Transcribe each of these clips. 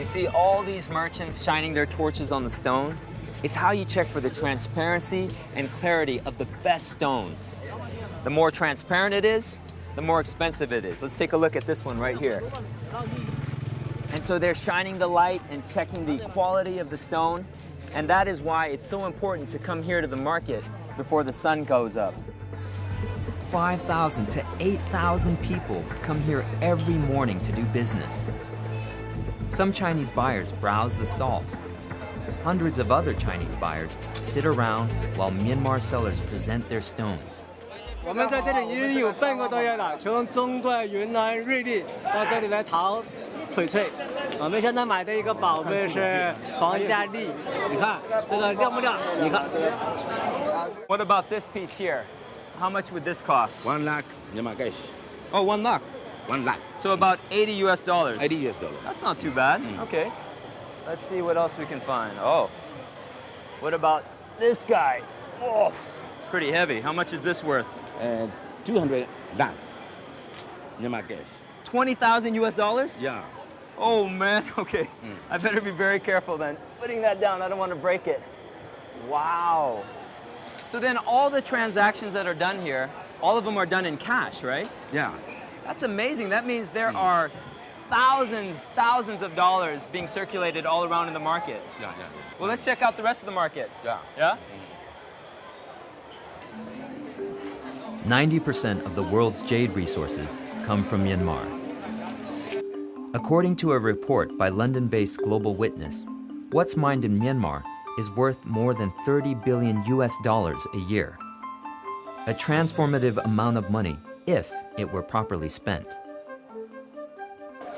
You see all these merchants shining their torches on the stone? It's how you check for the transparency and clarity of the best stones. The more transparent it is, the more expensive it is. Let's take a look at this one right here. And so they're shining the light and checking the quality of the stone, and that is why it's so important to come here to the market before the sun goes up. 5,000 to 8,000 people come here every morning to do business. Some Chinese buyers browse the stalls. Hundreds of other Chinese buyers sit around while Myanmar sellers present their stones. 我们在这里已经有半个多月了，从中国云南瑞丽到这里来淘翡翠。我们现在买的一个宝贝是黄加丽，你看这个亮不亮？你看。What about this piece here? How much would this cost? 1 lakh Myanmar cash. Oh, 1 lakh. 1 lakh. So about $80 US. 80 US dollar. That's not too bad. Okay. Let's see what else we can find. Oh. What about this guy? Oh, it's pretty heavy. How much is this worth? 200 lakh Myanmar cash. 20,000 US. Yeah. Oh man, okay. I better be very careful then. Putting that down, I don't want to break it. Wow. So then all the transactions that are done here, all of them are done in cash, right? Yeah. That's amazing. That means there are thousands of dollars being circulated all around in the market. Yeah. Well, let's check out the rest of the market. Yeah. Yeah? 90% of the world's jade resources come from Myanmar. According to a report by London-based Global Witness, what's mined in Myanmar is worth more than $30 billion US a year. A transformative amount of money if it were properly spent.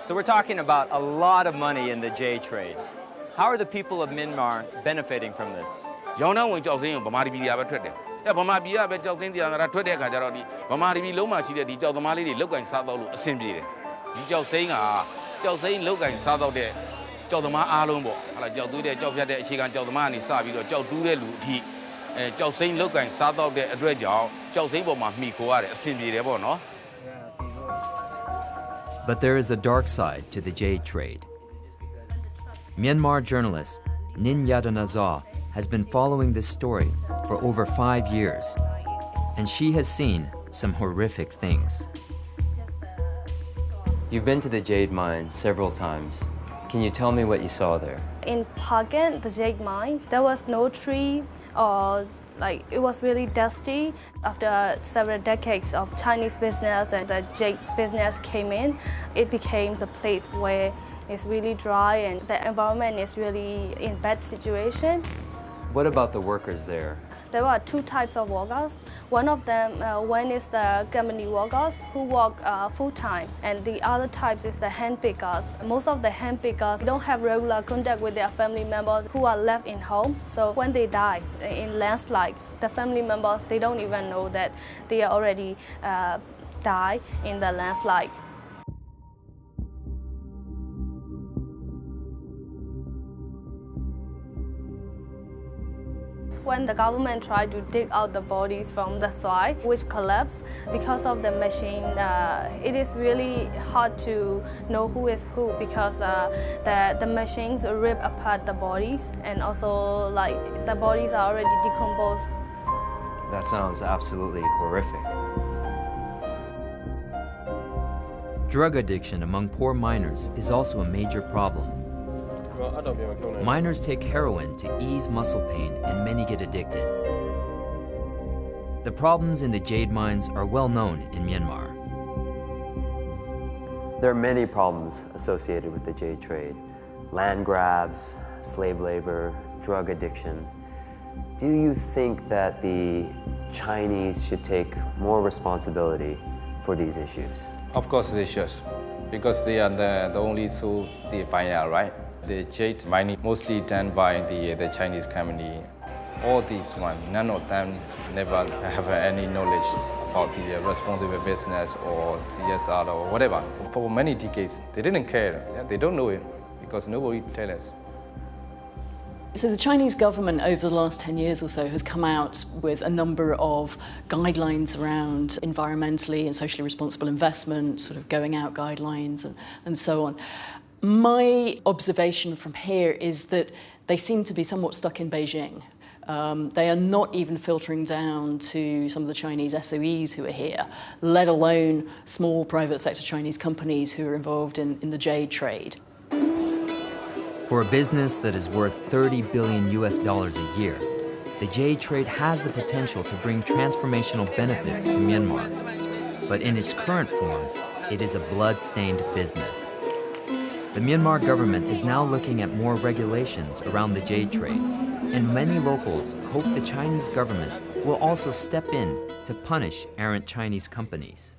So we're talking about a lot of money in the jade trade. How are the people of Myanmar benefiting from this? ရောင်းနှောင်းဝင်ကြောက်သိန်းကိုဗမာပြည်ကပဲထွက်တယ်။ဗမာပြည်ကပဲကြောက်သိန်းတရားငါထွက်တဲ့အခါကျတော့ဒီဗမာပြည်လုံးမှာရှိတဲ့ဒီကြောက်သမားလေးတွေလောက်ကင်စားတော့လို့အဆင်ပြေတယ်။ဒီကြောက်သိန်းကကြောက်သိန်းလောက်ကင်စားတော့တဲ့ကြောက်သမားအားလုံးပေါ့။ဟာလာကြောက်သွေးတဲ့ကြောက်ဖြတ်တဲ့အခြေခံကြောက်သမားကနေစပြီးတော့ကြောက်တူးတဲ့လူအထိကြောက်သိန်းလောက်ကင်စားတော့တဲ့အတွက်ကြောင့်ကြောက်သိန်းပေါ်မှာမှီခိုရတယ်အဆင်ပြေတယ်ပေါ့နော်။ But there is a dark side to the jade trade. Myanmar journalist Nin Yadanazar has been following this story for over 5 years, and she has seen some horrific things. You've been to the jade mine several times. Can you tell me what you saw there? In Pagan, the jade mines, there was no tree or it was really dusty. After several decades of Chinese business and the jade business came in, it became the place where it's really dry and the environment is really in bad situation. What about the workers there? There are two types of workers. One of them, one is the company workers who work full-time, and the other types is the hand pickers. Most of the hand pickers don't have regular contact with their family members who are left in home. So when they die in landslides, the family members, they don't even know that they already died in the landslide. When the government tried to dig out the bodies from the soil, which collapsed because of the machine, it is really hard to know who is who because the machines rip apart the bodies, and also the bodies are already decomposed. That sounds absolutely horrific. Drug addiction among poor miners is also a major problem. Miners take heroin to ease muscle pain, and many get addicted. The problems in the jade mines are well known in Myanmar. There are many problems associated with the jade trade. Land grabs, slave labor, drug addiction. Do you think that the Chinese should take more responsibility for these issues? Of course they should, because they are the only two they find out, right? The jade mining mostly done by the Chinese company. All these ones, none of them never have any knowledge about the responsible business or CSR or whatever. For many decades, they didn't care. They don't know it because nobody tells us. So the Chinese government over the last 10 years or so has come out with a number of guidelines around environmentally and socially responsible investment, sort of going out guidelines and so on. My observation from here is that they seem to be somewhat stuck in Beijing. They are not even filtering down to some of the Chinese SOEs who are here, let alone small private sector Chinese companies who are involved in the jade trade. For a business that is worth $30 billion a year, the jade trade has the potential to bring transformational benefits to Myanmar. But in its current form, it is a blood-stained business. The Myanmar government is now looking at more regulations around the jade trade, and many locals hope the Chinese government will also step in to punish errant Chinese companies.